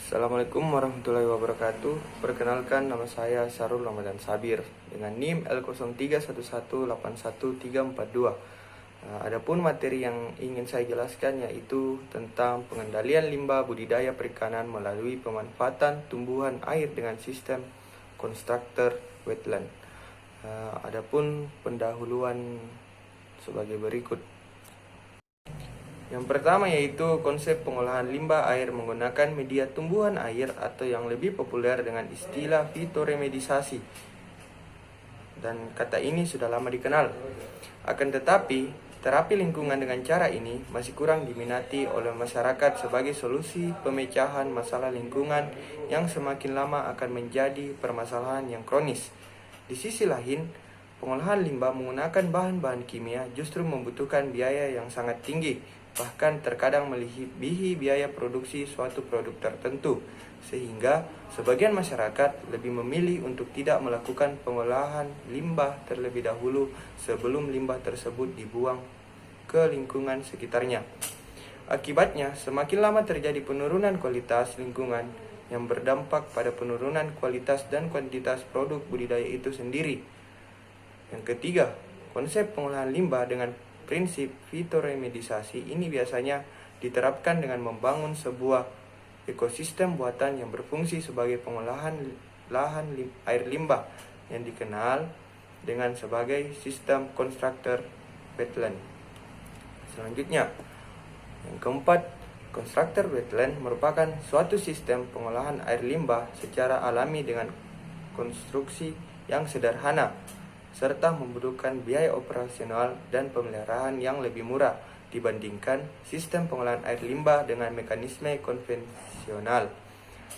Assalamualaikum warahmatullahi wabarakatuh. Perkenalkan, nama saya Syarul Ramadan Sabir dengan NIM L0311813142. Adapun materi yang ingin saya jelaskan yaitu tentang pengendalian limbah budidaya perikanan melalui pemanfaatan tumbuhan air dengan sistem constructor wetland. Adapun pendahuluan sebagai berikut. Yang pertama yaitu konsep pengolahan limbah air menggunakan media tumbuhan air atau yang lebih populer dengan istilah fitoremedisasi. Dan kata ini sudah lama dikenal. Akan tetapi, terapi lingkungan dengan cara ini masih kurang diminati oleh masyarakat sebagai solusi pemecahan masalah lingkungan yang semakin lama akan menjadi permasalahan yang kronis. Di sisi lain, pengolahan limbah menggunakan bahan-bahan kimia justru membutuhkan biaya yang sangat tinggi, bahkan terkadang melebihi biaya produksi suatu produk tertentu, sehingga sebagian masyarakat lebih memilih untuk tidak melakukan pengolahan limbah terlebih dahulu sebelum limbah tersebut dibuang ke lingkungan sekitarnya. Akibatnya, semakin lama terjadi penurunan kualitas lingkungan yang berdampak pada penurunan kualitas dan kuantitas produk budidaya itu sendiri. Yang ketiga, konsep pengolahan limbah dengan prinsip fitoremedisasi ini biasanya diterapkan dengan membangun sebuah ekosistem buatan yang berfungsi sebagai pengolahan lahan air limbah yang dikenal dengan sebagai sistem constructor wetland. Selanjutnya, yang keempat, constructor wetland merupakan suatu sistem pengolahan air limbah secara alami dengan konstruksi yang sederhana serta membutuhkan biaya operasional dan pemeliharaan yang lebih murah dibandingkan sistem pengolahan air limbah dengan mekanisme konvensional.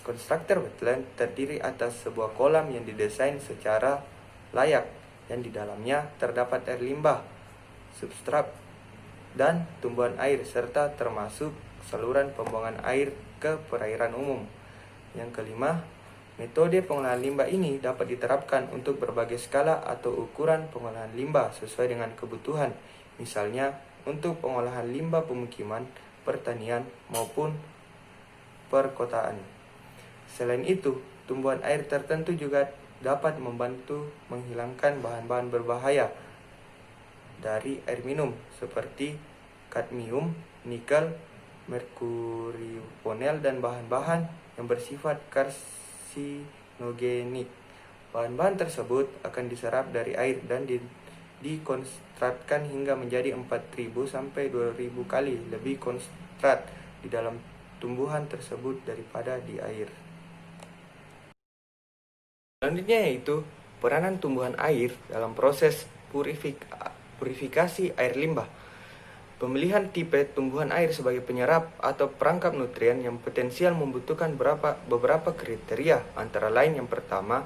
Constructor wetland terdiri atas sebuah kolam yang didesain secara layak yang di dalamnya terdapat air limbah, substrat, dan tumbuhan air serta termasuk saluran pembuangan air ke perairan umum. Yang kelima, metode pengolahan limbah ini dapat diterapkan untuk berbagai skala atau ukuran pengolahan limbah sesuai dengan kebutuhan, misalnya untuk pengolahan limbah pemukiman, pertanian, maupun perkotaan. Selain itu, tumbuhan air tertentu juga dapat membantu menghilangkan bahan-bahan berbahaya dari air minum seperti kadmium, nikel, merkuriponel, dan bahan-bahan yang bersifat karsinogenik. Bahan-bahan tersebut akan diserap dari air dan dikonstratkan hingga menjadi 4.000 sampai 2.000 kali lebih konstrat di dalam tumbuhan tersebut daripada di air. Selanjutnya yaitu peranan tumbuhan air dalam proses purifikasi air limbah. Pemilihan tipe tumbuhan air sebagai penyerap atau perangkap nutrien yang potensial membutuhkan beberapa kriteria, antara lain yang pertama,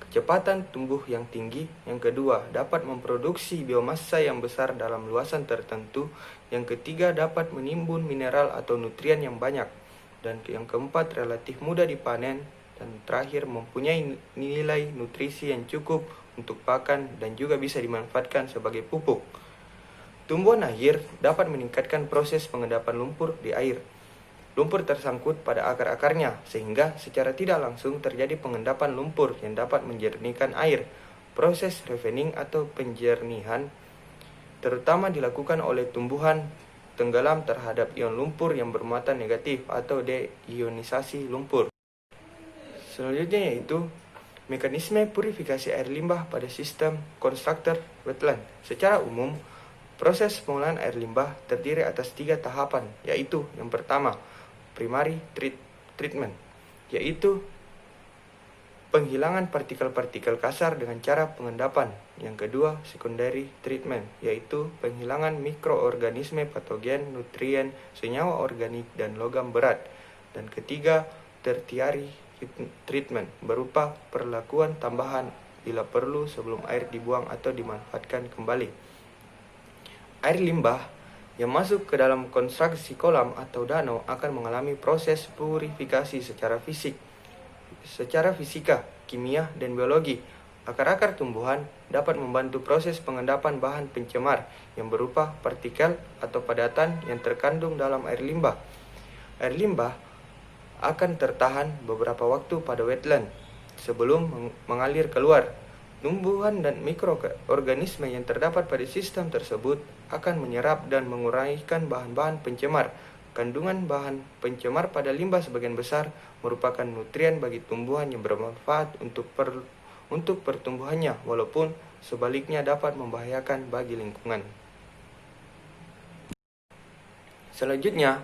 kecepatan tumbuh yang tinggi, yang kedua, dapat memproduksi biomassa yang besar dalam luasan tertentu, yang ketiga, dapat menimbun mineral atau nutrien yang banyak, dan yang keempat, relatif mudah dipanen, dan terakhir, mempunyai nilai nutrisi yang cukup untuk pakan dan juga bisa dimanfaatkan sebagai pupuk. Tumbuhan air dapat meningkatkan proses pengendapan lumpur di air. Lumpur tersangkut pada akar-akarnya, sehingga secara tidak langsung terjadi pengendapan lumpur yang dapat menjernihkan air. Proses refining atau penjernihan terutama dilakukan oleh tumbuhan tenggelam terhadap ion lumpur yang bermuatan negatif atau deionisasi lumpur. Selanjutnya yaitu mekanisme purifikasi air limbah pada sistem constructor wetland. Secara umum, proses pengolahan air limbah terdiri atas 3 tahapan, yaitu yang pertama, primary treatment, yaitu penghilangan partikel-partikel kasar dengan cara pengendapan. Yang kedua, secondary treatment, yaitu penghilangan mikroorganisme patogen, nutrien, senyawa organik, dan logam berat. Dan ketiga, tertiary treatment, berupa perlakuan tambahan bila perlu sebelum air dibuang atau dimanfaatkan kembali. Air limbah yang masuk ke dalam konstruksi kolam atau danau akan mengalami proses purifikasi secara fisika, kimia, dan biologi. Akar-akar tumbuhan dapat membantu proses pengendapan bahan pencemar yang berupa partikel atau padatan yang terkandung dalam air limbah. Air limbah akan tertahan beberapa waktu pada wetland sebelum mengalir keluar. Tumbuhan dan mikroorganisme yang terdapat pada sistem tersebut akan menyerap dan menguraikan bahan-bahan pencemar. Kandungan bahan pencemar pada limbah sebagian besar merupakan nutrien bagi tumbuhan yang bermanfaat untuk pertumbuhannya, walaupun sebaliknya dapat membahayakan bagi lingkungan. Selanjutnya,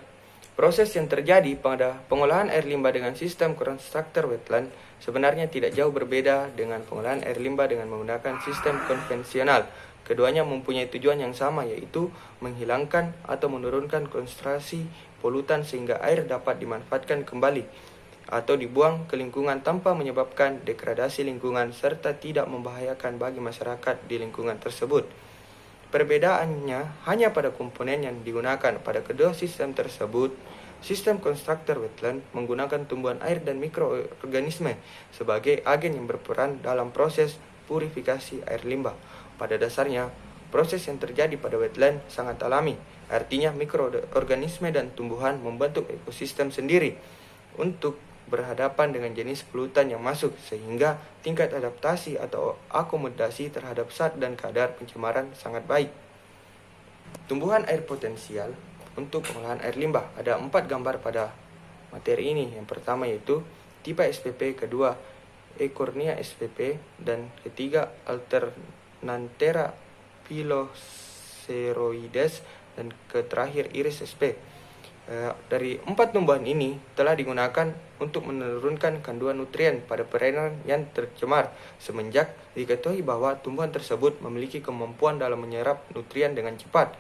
proses yang terjadi pada pengolahan air limbah dengan sistem constructor wetland sebenarnya tidak jauh berbeda dengan pengolahan air limbah dengan menggunakan sistem konvensional. Keduanya mempunyai tujuan yang sama, yaitu menghilangkan atau menurunkan konsentrasi polutan sehingga air dapat dimanfaatkan kembali atau dibuang ke lingkungan tanpa menyebabkan degradasi lingkungan serta tidak membahayakan bagi masyarakat di lingkungan tersebut. Perbedaannya hanya pada komponen yang digunakan pada kedua sistem tersebut. Sistem constructor wetland menggunakan tumbuhan air dan mikroorganisme sebagai agen yang berperan dalam proses purifikasi air limbah. Pada dasarnya, proses yang terjadi pada wetland sangat alami. Artinya mikroorganisme dan tumbuhan membentuk ekosistem sendiri untuk berhadapan dengan jenis polutan yang masuk, sehingga tingkat adaptasi atau akomodasi terhadap zat dan kadar pencemaran sangat baik. Tumbuhan air potensial untuk pengolahan air limbah. Ada 4 gambar pada materi ini. Yang pertama yaitu tipe SPP, kedua Eichhornia SPP, dan ketiga Alternanthera piloceroides, dan terakhir Iris SP. Dari 4 tumbuhan ini telah digunakan untuk menurunkan kandungan nutrien pada perairan yang tercemar, semenjak diketahui bahwa tumbuhan tersebut memiliki kemampuan dalam menyerap nutrien dengan cepat.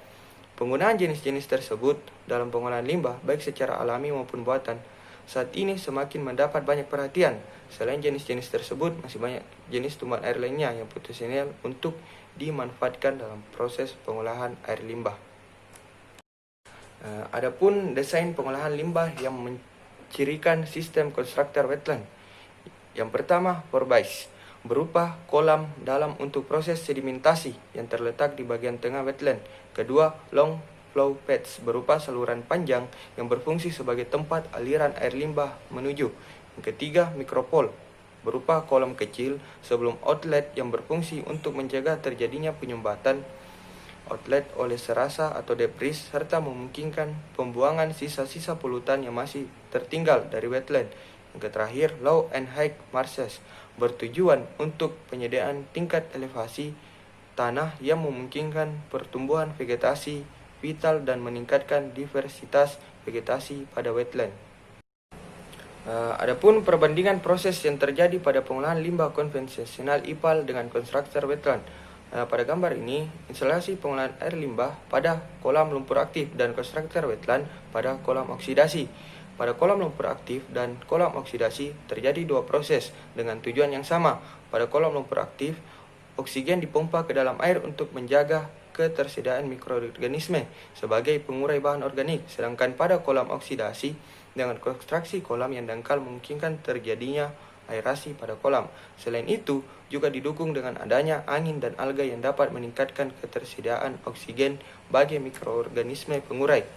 Penggunaan jenis-jenis tersebut dalam pengolahan limbah, baik secara alami maupun buatan, saat ini semakin mendapat banyak perhatian. Selain jenis-jenis tersebut, masih banyak jenis tumbuhan air lainnya yang potensial untuk dimanfaatkan dalam proses pengolahan air limbah. Adapun desain pengolahan limbah yang mencirikan sistem constructor wetland. Yang pertama, Forbise, berupa kolam dalam untuk proses sedimentasi yang terletak di bagian tengah wetland. Kedua, Long Flow Paths, berupa saluran panjang yang berfungsi sebagai tempat aliran air limbah menuju. Yang ketiga, Micropole, berupa kolam kecil sebelum outlet yang berfungsi untuk mencegah terjadinya penyumbatan outlet oleh serasa atau debris, serta memungkinkan pembuangan sisa-sisa polutan yang masih tertinggal dari wetland. Yang terakhir, Low and High Marshes, bertujuan untuk penyediaan tingkat elevasi tanah yang memungkinkan pertumbuhan vegetasi vital dan meningkatkan diversitas vegetasi pada wetland. Adapun perbandingan proses yang terjadi pada pengolahan limbah konvensional IPAL dengan constructor wetland. Pada gambar ini, instalasi pengolahan air limbah pada kolam lumpur aktif dan constructor wetland pada kolam oksidasi. Pada kolam lumpur aktif dan kolam oksidasi terjadi 2 proses dengan tujuan yang sama. Pada kolam lumpur aktif, oksigen dipompa ke dalam air untuk menjaga ketersediaan mikroorganisme sebagai pengurai bahan organik. Sedangkan pada kolam oksidasi, dengan konstruksi kolam yang dangkal memungkinkan terjadinya aerasi pada kolam. Selain itu, juga didukung dengan adanya angin dan alga yang dapat meningkatkan ketersediaan oksigen bagi mikroorganisme pengurai.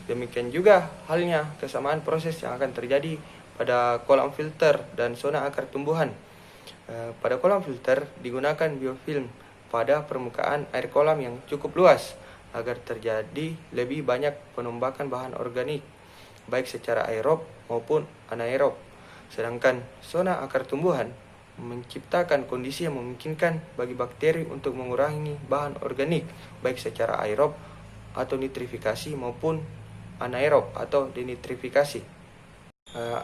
Demikian juga halnya kesamaan proses yang akan terjadi pada kolam filter dan zona akar tumbuhan. Pada kolam filter digunakan biofilm pada permukaan air kolam yang cukup luas agar terjadi lebih banyak penumbakan bahan organik, baik secara aerob maupun anaerob. Sedangkan zona akar tumbuhan menciptakan kondisi yang memungkinkan bagi bakteri untuk mengurangi bahan organik, baik secara aerob atau nitrifikasi maupun anaerob atau denitrifikasi.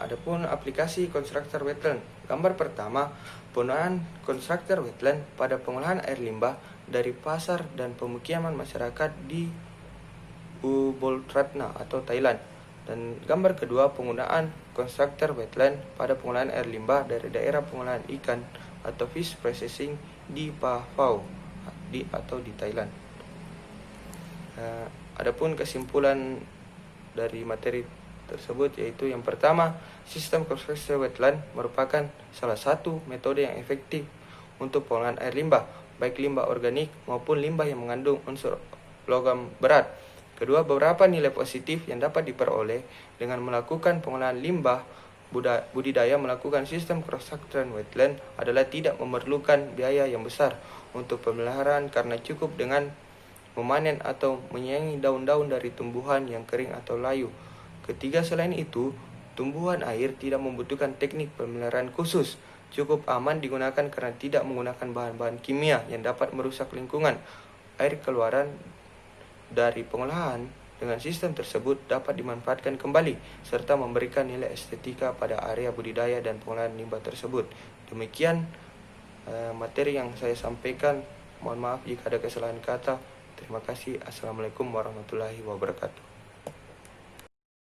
Adapun aplikasi constructor wetland. Gambar pertama, penggunaan constructor wetland pada pengolahan air limbah dari pasar dan pemukiman masyarakat di Ubolratna atau Thailand. Dan gambar kedua, penggunaan constructor wetland pada pengolahan air limbah dari daerah pengolahan ikan atau fish processing di Pahvau atau di Thailand. Adapun kesimpulan dari materi tersebut yaitu yang pertama, sistem constructor wetland merupakan salah satu metode yang efektif untuk pengolahan air limbah, baik limbah organik maupun limbah yang mengandung unsur logam berat. Kedua, beberapa nilai positif yang dapat diperoleh dengan melakukan pengolahan limbah budidaya melakukan sistem cross-sectional wetland adalah tidak memerlukan biaya yang besar untuk pemeliharaan karena cukup dengan memanen atau menyayangi daun-daun dari tumbuhan yang kering atau layu. Ketiga, selain itu, tumbuhan air tidak membutuhkan teknik pemeliharaan khusus, cukup aman digunakan karena tidak menggunakan bahan-bahan kimia yang dapat merusak lingkungan. Air keluaran dari pengolahan dengan sistem tersebut dapat dimanfaatkan kembali serta memberikan nilai estetika pada area budidaya dan pengolahan limbah tersebut. Demikian materi yang saya sampaikan. Mohon maaf jika ada kesalahan kata. Terima kasih. Assalamualaikum warahmatullahi wabarakatuh.